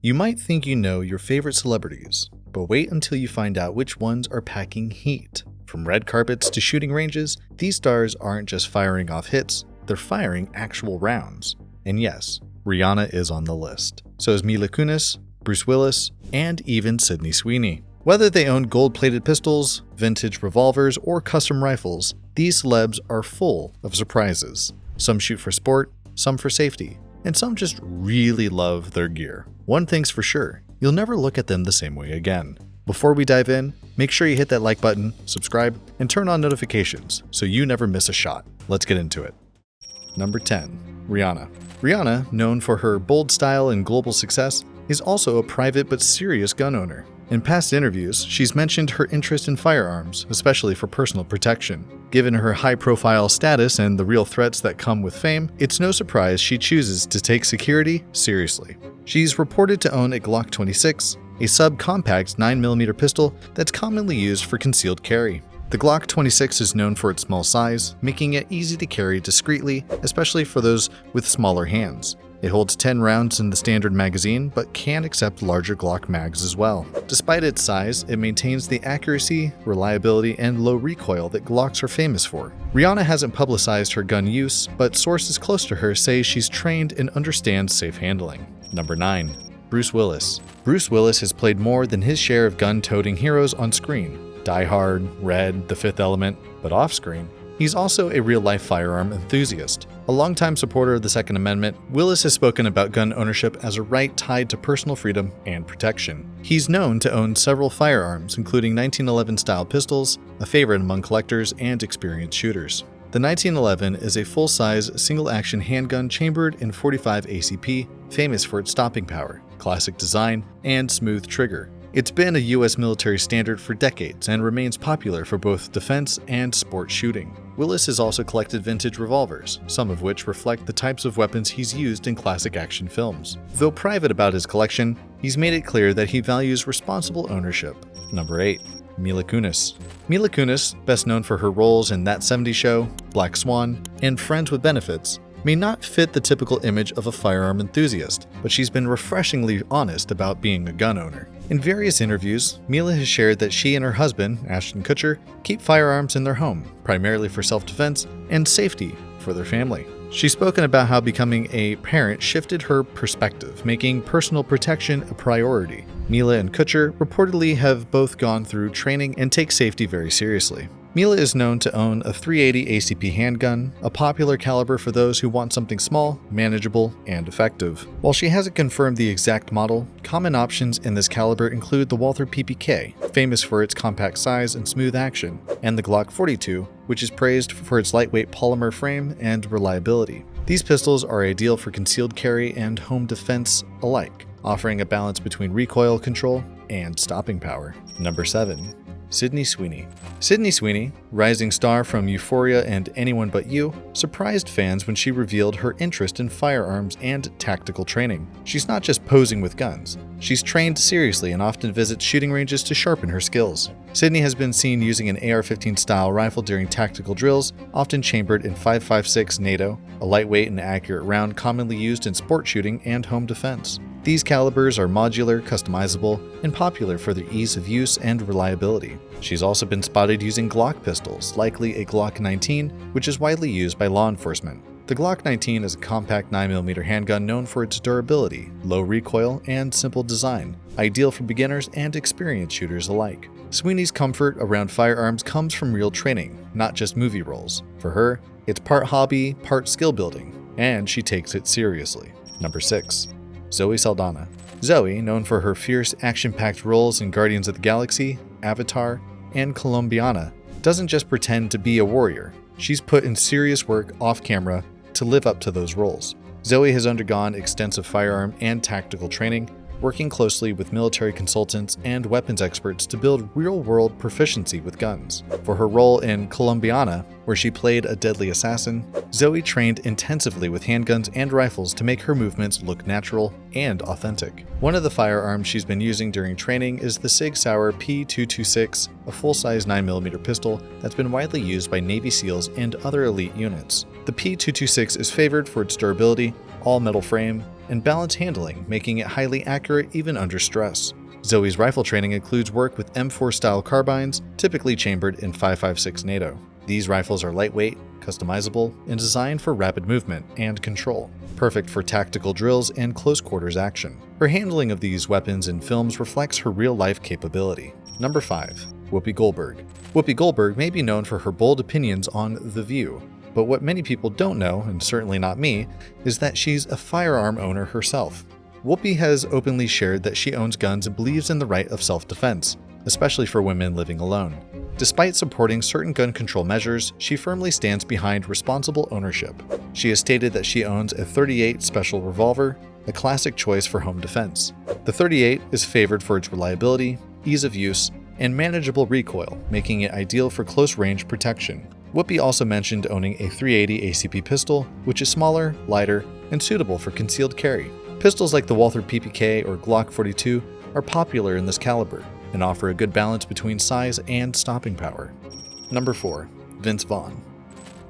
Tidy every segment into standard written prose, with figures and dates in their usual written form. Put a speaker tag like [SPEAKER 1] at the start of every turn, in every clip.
[SPEAKER 1] You might think you know your favorite celebrities, but wait until you find out which ones are packing heat. From red carpets to shooting ranges, these stars aren't just firing off hits, they're firing actual rounds. And yes, Rihanna is on the list. So is Mila Kunis, Bruce Willis, and even Sydney Sweeney. Whether they own gold-plated pistols, vintage revolvers, or custom rifles, these celebs are full of surprises. Some shoot for sport, some for safety, and some just really love their gear. One thing's for sure, you'll never look at them the same way again. Before we dive in, make sure you hit that like button, subscribe, and turn on notifications so you never miss a shot. Let's get into it. Number 10. Rihanna. Rihanna, known for her bold style and global success, is also a private but serious gun owner. In past interviews, she's mentioned her interest in firearms, especially for personal protection. Given her high-profile status and the real threats that come with fame, it's no surprise she chooses to take security seriously. She's reported to own a Glock 26, a sub-compact 9mm pistol that's commonly used for concealed carry. The Glock 26 is known for its small size, making it easy to carry discreetly, especially for those with smaller hands. It holds 10 rounds in the standard magazine, but can accept larger Glock mags as well. Despite its size, it maintains the accuracy, reliability, and low recoil that Glocks are famous for. Rihanna hasn't publicized her gun use, but sources close to her say she's trained and understands safe handling. Number 9. Bruce Willis. Bruce Willis has played more than his share of gun-toting heroes on screen. Die Hard, Red, The Fifth Element, but off-screen, he's also a real-life firearm enthusiast. A longtime supporter of the Second Amendment, Willis has spoken about gun ownership as a right tied to personal freedom and protection. He's known to own several firearms, including 1911-style pistols, a favorite among collectors and experienced shooters. The 1911 is a full-size, single-action handgun chambered in .45 ACP, famous for its stopping power, classic design, and smooth trigger. It's been a U.S. military standard for decades and remains popular for both defense and sport shooting. Willis has also collected vintage revolvers, some of which reflect the types of weapons he's used in classic action films. Though private about his collection, he's made it clear that he values responsible ownership. Number 8. Mila Kunis. Mila Kunis, best known for her roles in That 70s Show, Black Swan, and Friends with Benefits, may not fit the typical image of a firearm enthusiast, but she's been refreshingly honest about being a gun owner. In various interviews, Mila has shared that she and her husband, Ashton Kutcher, keep firearms in their home, primarily for self-defense and safety for their family. She's spoken about how becoming a parent shifted her perspective, making personal protection a priority. Mila and Kutcher reportedly have both gone through training and take safety very seriously. Mila is known to own a .380 ACP handgun, a popular caliber for those who want something small, manageable, and effective. While she hasn't confirmed the exact model, common options in this caliber include the Walther PPK, famous for its compact size and smooth action, and the Glock 42, which is praised for its lightweight polymer frame and reliability. These pistols are ideal for concealed carry and home defense alike, offering a balance between recoil control and stopping power. Number 7. Sydney Sweeney. Sydney Sweeney, rising star from Euphoria and Anyone But You, surprised fans when she revealed her interest in firearms and tactical training. She's not just posing with guns. She's trained seriously and often visits shooting ranges to sharpen her skills. Sydney has been seen using an AR-15 style rifle during tactical drills, often chambered in .556 NATO, a lightweight and accurate round commonly used in sport shooting and home defense. These calibers are modular, customizable, and popular for their ease of use and reliability. She's also been spotted using Glock pistols, likely a Glock 19, which is widely used by law enforcement. The Glock 19 is a compact 9mm handgun known for its durability, low recoil, and simple design, ideal for beginners and experienced shooters alike. Sweeney's comfort around firearms comes from real training, not just movie roles. For her, it's part hobby, part skill building, and she takes it seriously. Number 6. Zoe Saldana. Zoe, known for her fierce, action-packed roles in Guardians of the Galaxy, Avatar, and Colombiana, doesn't just pretend to be a warrior. She's put in serious work off-camera to live up to those roles. Zoe has undergone extensive firearm and tactical training, working closely with military consultants and weapons experts to build real-world proficiency with guns. For her role in Colombiana, where she played a deadly assassin, Zoe trained intensively with handguns and rifles to make her movements look natural and authentic. One of the firearms she's been using during training is the Sig Sauer P226, a full-size 9mm pistol that's been widely used by Navy SEALs and other elite units. The P226 is favored for its durability, all-metal frame, and balanced handling, making it highly accurate even under stress. Zoe's rifle training includes work with M4-style carbines, typically chambered in 5.56 NATO. These rifles are lightweight, customizable, and designed for rapid movement and control, perfect for tactical drills and close-quarters action. Her handling of these weapons in films reflects her real-life capability. Number 5. Whoopi Goldberg. Whoopi Goldberg may be known for her bold opinions on The View, but what many people don't know, and certainly not me, is that she's a firearm owner herself. Whoopi has openly shared that she owns guns and believes in the right of self-defense, especially for women living alone. Despite supporting certain gun control measures, she firmly stands behind responsible ownership. She has stated that she owns a .38 special revolver, a classic choice for home defense. The .38 is favored for its reliability, ease of use, and manageable recoil, making it ideal for close-range protection. Whoopi also mentioned owning a .380 ACP pistol, which is smaller, lighter, and suitable for concealed carry. Pistols like the Walther PPK or Glock 42 are popular in this caliber and offer a good balance between size and stopping power. Number 4. Vince Vaughn.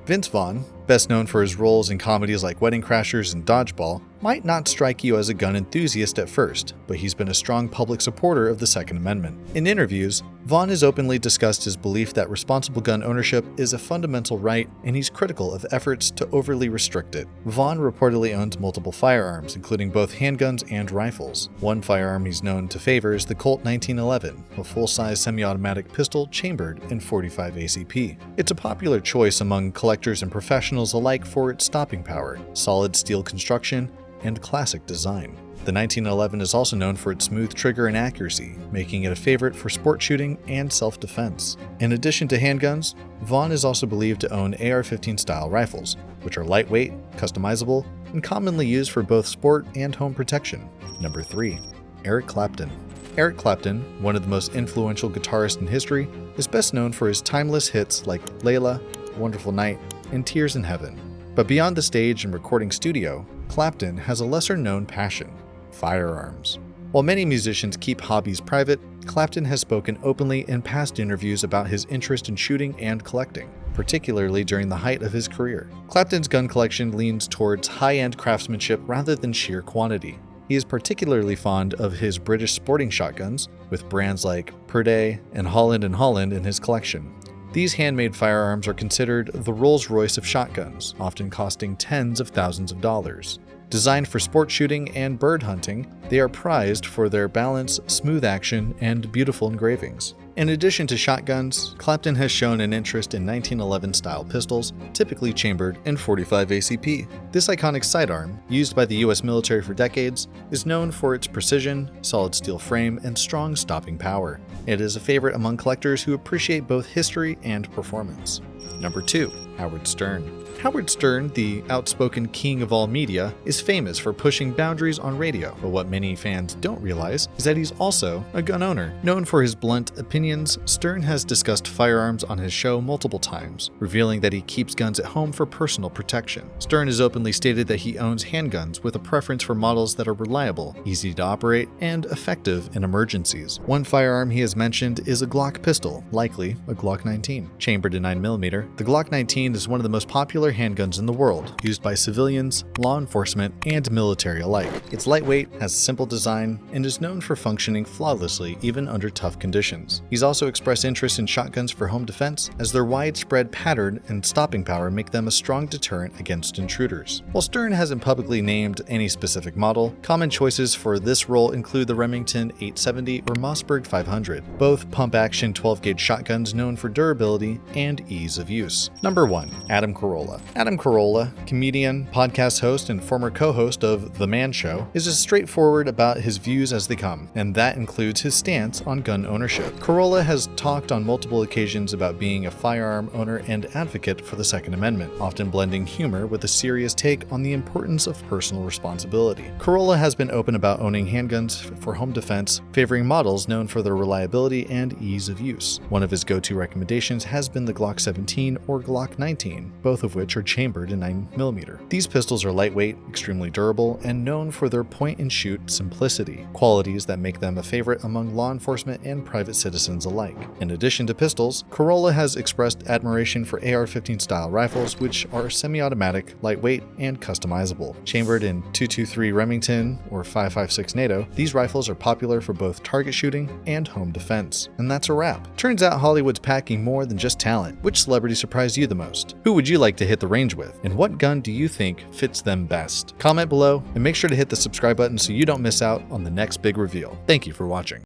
[SPEAKER 1] Vince Vaughn, best known for his roles in comedies like Wedding Crashers and Dodgeball, might not strike you as a gun enthusiast at first, but he's been a strong public supporter of the Second Amendment. In interviews, Vaughn has openly discussed his belief that responsible gun ownership is a fundamental right, and he's critical of efforts to overly restrict it. Vaughn reportedly owns multiple firearms, including both handguns and rifles. One firearm he's known to favor is the Colt 1911, a full-size semi-automatic pistol chambered in .45 ACP. It's a popular choice among collectors and professionals alike for its stopping power, solid steel construction, and classic design. The 1911 is also known for its smooth trigger and accuracy, making it a favorite for sport shooting and self-defense. In addition to handguns, Vaughn is also believed to own AR-15 style rifles, which are lightweight, customizable, and commonly used for both sport and home protection. Number 3. Eric Clapton. Eric Clapton, one of the most influential guitarists in history, is best known for his timeless hits like Layla, Wonderful Night, and Tears in Heaven. But beyond the stage and recording studio, Clapton has a lesser-known passion: firearms. While many musicians keep hobbies private, Clapton has spoken openly in past interviews about his interest in shooting and collecting, particularly during the height of his career. Clapton's gun collection leans towards high-end craftsmanship rather than sheer quantity. He is particularly fond of his British sporting shotguns, with brands like Purdey and Holland & Holland in his collection. These handmade firearms are considered the Rolls-Royce of shotguns, often costing tens of thousands of dollars. Designed for sport shooting and bird hunting, they are prized for their balance, smooth action, and beautiful engravings. In addition to shotguns, Clapton has shown an interest in 1911-style pistols, typically chambered in .45 ACP. This iconic sidearm, used by the US military for decades, is known for its precision, solid steel frame, and strong stopping power. It is a favorite among collectors who appreciate both history and performance. Number 2. Howard Stern. Howard Stern, the outspoken king of all media, is famous for pushing boundaries on radio, but what many fans don't realize is that he's also a gun owner. Known for his blunt opinions, Stern has discussed firearms on his show multiple times, revealing that he keeps guns at home for personal protection. Stern has openly stated that he owns handguns with a preference for models that are reliable, easy to operate, and effective in emergencies. One firearm he has mentioned is a Glock pistol, likely a Glock 19. Chambered in 9mm, the Glock 19 is one of the most popular handguns in the world, used by civilians, law enforcement, and military alike. It's lightweight, has a simple design, and is known for functioning flawlessly even under tough conditions. He's also expressed interest in shotguns for home defense, as their widespread pattern and stopping power make them a strong deterrent against intruders. While Stern hasn't publicly named any specific model, common choices for this role include the Remington 870 or Mossberg 500, both pump-action 12-gauge shotguns known for durability and ease of use. Number 1. Adam Carolla. Adam Carolla, comedian, podcast host, and former co-host of The Man Show, is as straightforward about his views as they come, and that includes his stance on gun ownership. Carolla has talked on multiple occasions about being a firearm owner and advocate for the Second Amendment, often blending humor with a serious take on the importance of personal responsibility. Carolla has been open about owning handguns for home defense, favoring models known for their reliability and ease of use. One of his go-to recommendations has been the Glock 17 or Glock 19, both of which which are chambered in 9mm. These pistols are lightweight, extremely durable, and known for their point-and-shoot simplicity, qualities that make them a favorite among law enforcement and private citizens alike. In addition to pistols, Carolla has expressed admiration for AR-15 style rifles, which are semi-automatic, lightweight, and customizable. Chambered in .223 Remington or .556 NATO, these rifles are popular for both target shooting and home defense. And that's a wrap. Turns out Hollywood's packing more than just talent. Which celebrity surprised you the most? Who would you like to hit the range with? And what gun do you think fits them best? Comment below and make sure to hit the subscribe button so you don't miss out on the next big reveal. Thank you for watching.